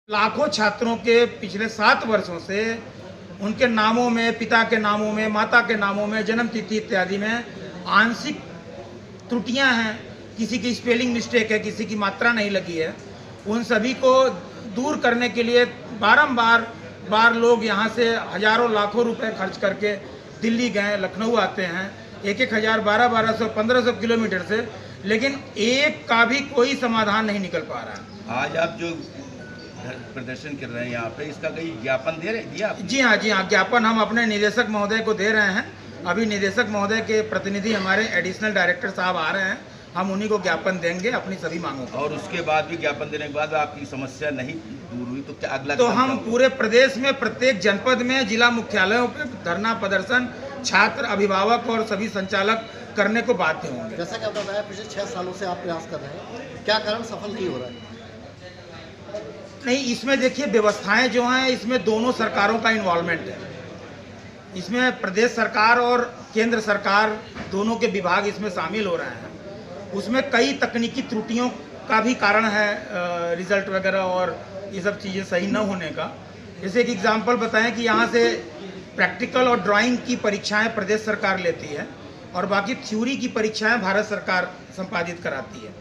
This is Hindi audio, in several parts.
लाखों छात्रों के पिछले 7 वर्षों से उनके नामों में, पिता के नामों में, माता के नामों में, जन्म तिथि इत्यादि में आंशिक त्रुटियां हैं, किसी की स्पेलिंग मिस्टेक है, किसी की मात्रा नहीं लगी है। उन सभी को दूर करने के लिए बार लोग यहाँ से हजारों लाखों रुपए खर्च करके दिल्ली गए, लखनऊ आते हैं, 1-1 हज़ार, 1200, 1500 किलोमीटर से, लेकिन एक का भी कोई समाधान नहीं निकल पा रहा है। आज आप जो प्रदर्शन कर रहे हैं यहाँ पे, इसका कहीं ज्ञापन दिया आपने? जी हाँ, ज्ञापन हम अपने निदेशक महोदय को दे रहे हैं। अभी निदेशक महोदय के प्रतिनिधि हमारे एडिशनल डायरेक्टर साहब आ रहे हैं, हम उन्हीं को ज्ञापन देंगे अपनी सभी मांगों को। और उसके बाद भी ज्ञापन देने के बाद आपकी समस्या नहीं दूर हुई तो क्या अगला? तो हम पूरे प्रदेश में प्रत्येक जनपद में जिला मुख्यालयों पर धरना प्रदर्शन छात्र, अभिभावक और सभी संचालक करने को बाध्य होंगे। जैसा कि आपने बताया पिछले 6 सालों से आप प्रयास कर रहे हैं, क्या कारण सफल नहीं हो रहा है? नहीं, इसमें देखिए व्यवस्थाएं जो हैं, इसमें दोनों सरकारों का इन्वॉल्वमेंट है। इसमें प्रदेश सरकार और केंद्र सरकार दोनों के विभाग इसमें शामिल हो रहे हैं। उसमें कई तकनीकी त्रुटियों का भी कारण है, रिजल्ट वगैरह और ये सब चीज़ें सही न होने का। जैसे एक एग्जांपल बताएं कि यहाँ से प्रैक्टिकल और ड्राइंग की परीक्षाएं प्रदेश सरकार लेती है और बाकी थ्योरी की परीक्षाएं भारत सरकार संपादित कराती है।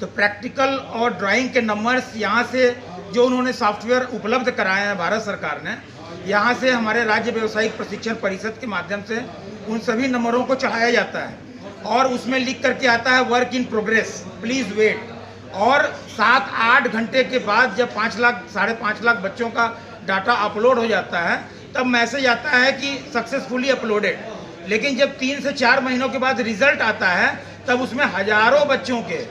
तो प्रैक्टिकल और ड्राइंग के नंबर्स यहाँ से जो उन्होंने सॉफ्टवेयर उपलब्ध कराए हैं भारत सरकार ने, यहाँ से हमारे राज्य व्यावसायिक प्रशिक्षण परिषद के माध्यम से उन सभी नंबरों को चढ़ाया जाता है और उसमें लिख करके आता है work in progress, please wait. और 7-8 घंटे के बाद जब 5 लाख, 5.5 लाख बच्चों का डाटा अपलोड हो जाता है, तब मैसेज आता है कि सक्सेसफुली अपलोडेड। लेकिन जब 3 से 4 महीनों के बाद रिजल्ट आता है, तब उसमें हजारों बच्चों के,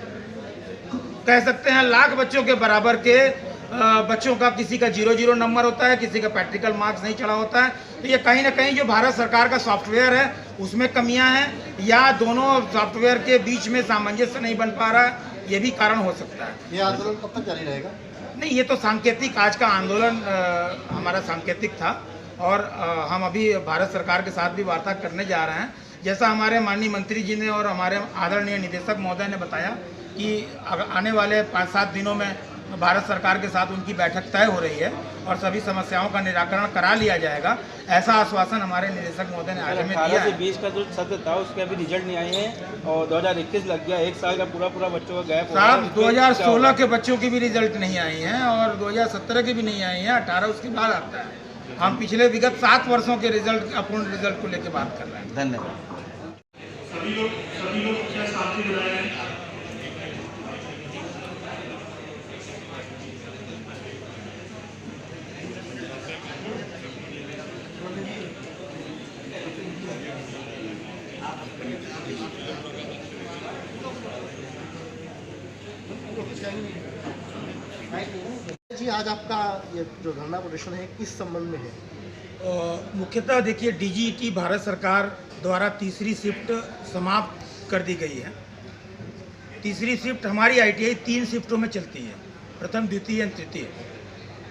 कह सकते हैं लाख बच्चों के बराबर के बच्चों का, किसी का 0-0 नंबर होता है, किसी का प्रैक्टिकल मार्क्स नहीं चढ़ा होता है। तो ये कहीं ना कहीं जो भारत सरकार का सॉफ्टवेयर है उसमें कमियां हैं, या दोनों सॉफ्टवेयर के बीच में सामंजस्य नहीं बन पा रहा है, ये भी कारण हो सकता है। ये आंदोलन कब तक जारी रहेगा? नहीं, ये तो सांकेतिक, आज का आंदोलन हमारा सांकेतिक था और हम अभी भारत सरकार के साथ भी वार्ता करने जा रहे हैं। जैसा हमारे माननीय मंत्री जी ने और हमारे आदरणीय निदेशक महोदय ने बताया कि आने वाले 5-7 दिनों में भारत सरकार के साथ उनकी बैठक तय हो रही है और सभी समस्याओं का निराकरण करा लिया जाएगा, ऐसा आश्वासन हमारे निदेशक महोदय ने हाल में दिया है। 18 से 20 का जो सत्र था उसके अभी रिजल्ट नहीं आए हैं और 2021 लग गया, 1 साल का पूरा बच्चों का गैप। साहब 2016 के बच्चों की भी रिजल्ट नहीं आई हैं और 2017 की भी नहीं आई हैं, 18 उसके बाद आता है। हम पिछले विगत 7 वर्षों के रिजल्ट, अपूर्ण रिजल्ट को लेकर बात कर रहे हैं। धन्यवाद। सभी लोग क्या साथी बनाए हैं? जी, आज आपका ये जो धरना प्रदर्शन है किस संबंध में है? मुख्यतः देखिए, डीजीईटी भारत सरकार द्वारा तीसरी शिफ्ट समाप्त कर दी गई है। तीसरी शिफ्ट, हमारी आईटीआई 3 शिफ्टों में चलती है, प्रथम, द्वितीय और तृतीय।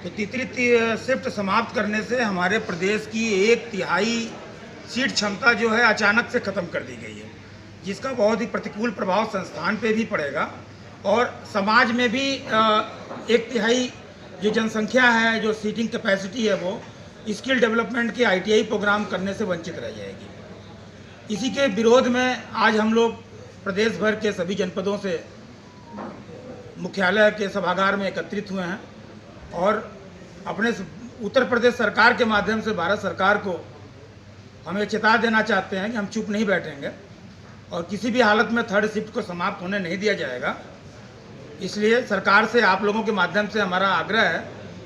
तो तीसरी शिफ्ट समाप्त करने से हमारे प्रदेश की 1/3 सीट क्षमता जो है अचानक से ख़त्म कर दी गई है, जिसका बहुत ही प्रतिकूल प्रभाव संस्थान पे भी पड़ेगा और समाज में भी 1/3 जो जनसंख्या है, जो सीटिंग कैपेसिटी है, वो स्किल डेवलपमेंट के आईटीआई प्रोग्राम करने से वंचित रह जाएगी। इसी के विरोध में आज हम लोग प्रदेश भर के सभी जनपदों से मुख्यालय के सभागार में एकत्रित हुए हैं और अपने उत्तर प्रदेश सरकार के माध्यम से भारत सरकार को हम ये चेता देना चाहते हैं कि हम चुप नहीं बैठेंगे और किसी भी हालत में 3rd शिफ्ट को समाप्त होने नहीं दिया जाएगा। इसलिए सरकार से, आप लोगों के माध्यम से हमारा आग्रह है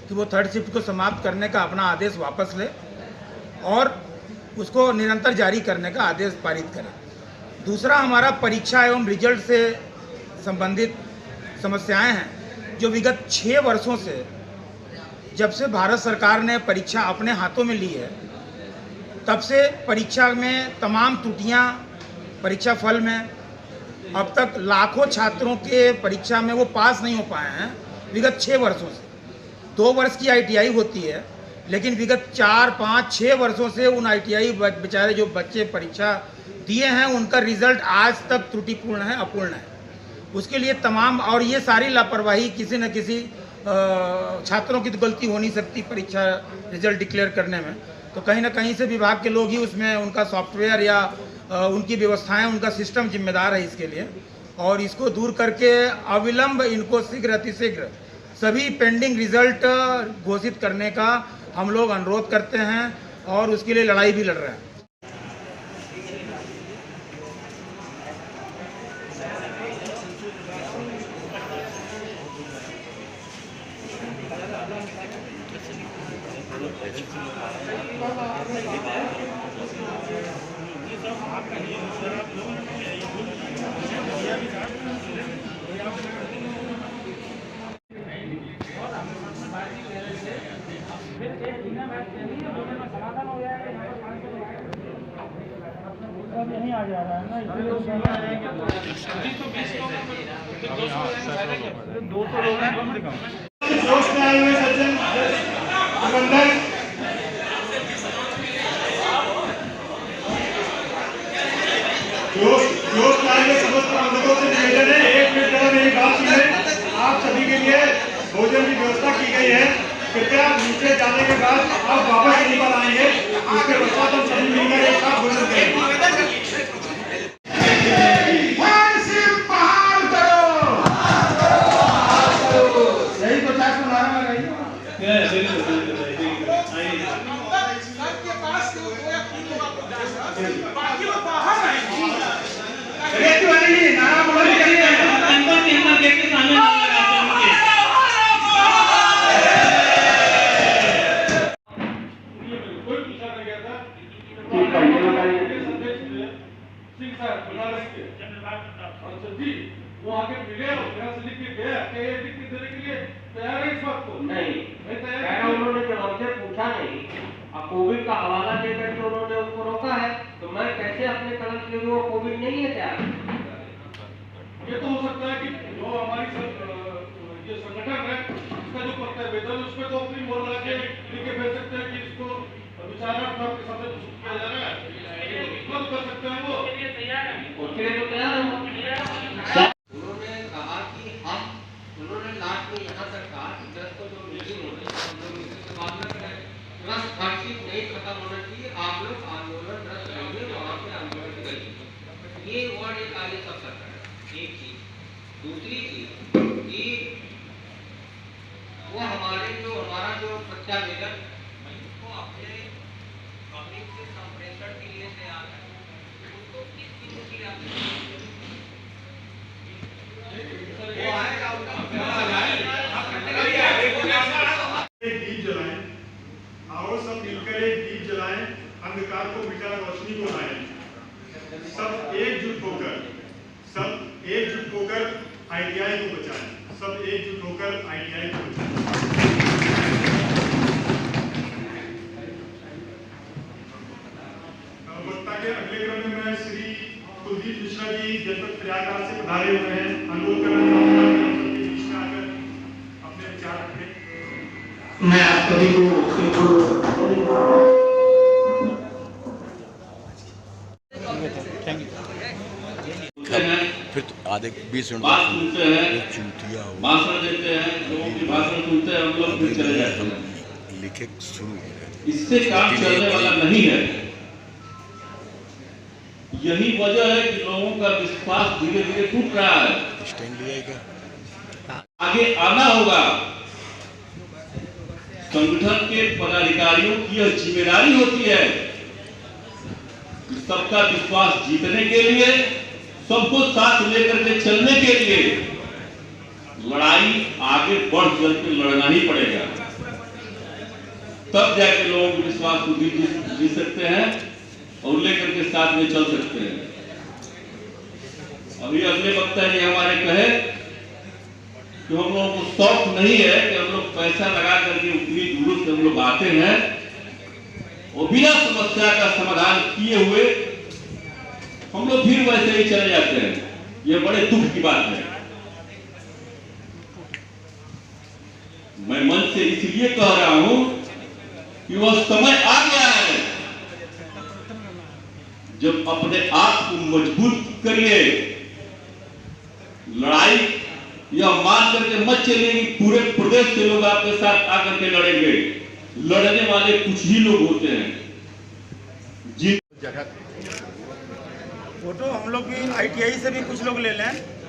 कि वो 3rd शिफ्ट को समाप्त करने का अपना आदेश वापस ले और उसको निरंतर जारी करने का आदेश पारित करें। दूसरा, हमारा परीक्षा एवं रिजल्ट से संबंधित समस्याएं हैं जो विगत 6 वर्षों से, जब से भारत सरकार ने परीक्षा अपने हाथों में ली है, तब से परीक्षा में तमाम त्रुटियां, परीक्षा फल में अब तक लाखों छात्रों के परीक्षा में वो पास नहीं हो पाए हैं विगत 6 वर्षों से। 2 वर्ष की आईटीआई होती है, लेकिन विगत 4, 5, 6 वर्षों से उन आईटीआई बेचारे जो बच्चे परीक्षा दिए हैं, उनका रिजल्ट आज तक त्रुटिपूर्ण है, अपूर्ण है। उसके लिए तमाम, और ये सारी लापरवाही किसी न किसी छात्रों की तो गलती हो नहीं सकती परीक्षा रिजल्ट डिक्लेयर करने में, तो कहीं ना कहीं से विभाग के लोग ही उसमें उनका सॉफ्टवेयर या उनकी व्यवस्थाएं, उनका सिस्टम जिम्मेदार है इसके लिए। और इसको दूर करके अविलंब इनको शीघ्र अतिशीघ्र सभी पेंडिंग रिजल्ट घोषित करने का हम लोग अनुरोध करते हैं और उसके लिए लड़ाई भी लड़ रहे हैं। जोश में आए हुए सज्जन प्रबंधक जोश में आए हुए समस्त प्रबंधकों से निवेदन है, 1 मिनट का मेरी बात सुनिए। आप सभी के लिए भोजन की व्यवस्था की गई है, कृपया नीचे जाने के बाद आप वापस नहीं पर आएंगे, उसके पश्चात हम सभी मिलकर एक साथ भोजन करेंगे। यही तो चार को नारा लगाइए। नारा बोलने के लिए अंदर के अंदर गेट के सामने नारा लगाते हैं। कोई पूछा था क्या था सिंह साहब बनारस के, अच्छा जी वो आके मिले और यहाँ से लिख के गया कि ये लिख के देने के लिए तैयार है इस वक्त को? नहीं तैयार, उन्होंने जब हमसे पूछा नहीं, अब कोविड का हवाला देकर के उन्होंने उसको रोका है, तो मैं कैसे अपने कदम से वो कोविड नहीं है क्या? ये तो हो सकता है कि जो हमारी ये संगठन है इसका जो पत्र है वेतन उसमें तो अपनी मोहर लगा के लिख के भेज सकते हैं कि इसको विचारात्मक के सामने किया जा रहा है, उपलब्ध कर सकते हैं वो उसके लिए तो तैयार है। उन्होंने कहा कि हम उन्होंने लास्ट में यहाँ तक कहा कि 10 को जो मीटिंग हो रही है हम लोग मीटिंग से बात न करें, प्लस हर्षित नहीं खत्म होना चाहिए, आप लोग आंदोलनरत रहिए, वहाँ पे आंदोलन करिए। ये वर्ड एक आगे सब सकता है। एक चीज, दूसरी चीज कि वो हमारा जो प्रत्यावेदन उसको अपने पब्लिक से संप्रेषण के लिए तैयार है, उसको किस चीज के लिए एक दीप जलाएं, आओ सब मिलकर एक दीप जलाएं, अंधकार को मिटा रोशनी को लाएं, सब एकजुट होकर आईटीआई को बचाएं, सब एकजुट होकर आईटीआई को बचाएं। वक्ता के अगले क्रम में मैं श्री कुलदीप मिश्रा जी जनपद प्रयागराज से पधारे हुए हैं, अनुरोध करना चाहूंगा कि हम सबके बीच में आकर अपने विचार रखें। मैं आप सभी को फिर तो आधे 20 मिनट बात सुनते हैं, चूतिया भाषण देते हैं, लोगों की भाषण सुनते हैं, हम लोग फिर चले जाते हैं। लिखे शुरू हो गए, इससे काम चलने वाला नहीं है। यही वजह है कि लोगों का विश्वास धीरे धीरे टूट रहा है। स्टैंड लिया क्या आगे आना होगा। संगठन के पदाधिकारियों की यह जिम्मेदारी होती है सबका विश्वास जीतने के लिए, सबको साथ लेकर के चलने के लिए लड़ाई आगे बढ़ चल के लड़ना ही पड़ेगा, तब जाके लोगों के विश्वास को जीत सकते हैं और लेकर के साथ में चल सकते हैं। अभी अगले वक्ता ने हमारे कहे कि हम लोगों को शौक नहीं है कि हम लोग पैसा लगा करके उतनी दूर से हम लोग आते हैं और बिना समस्या का समाधान किए हुए हम लोग फिर वैसे ही चले जाते हैं। ये बड़े दुख की बात है। मैं मन से इसलिए कह रहा हूं कि वह समय आ गया है जब अपने आप को मजबूत करिए। लड़ाई यह मान करके मत चलिए कि पूरे प्रदेश के लोग आपके साथ आकर के लड़ेंगे। लड़ने वाले कुछ ही लोग होते हैं। जी जगह फोटो हम लोग भी ITI से भी कुछ लोग ले लें।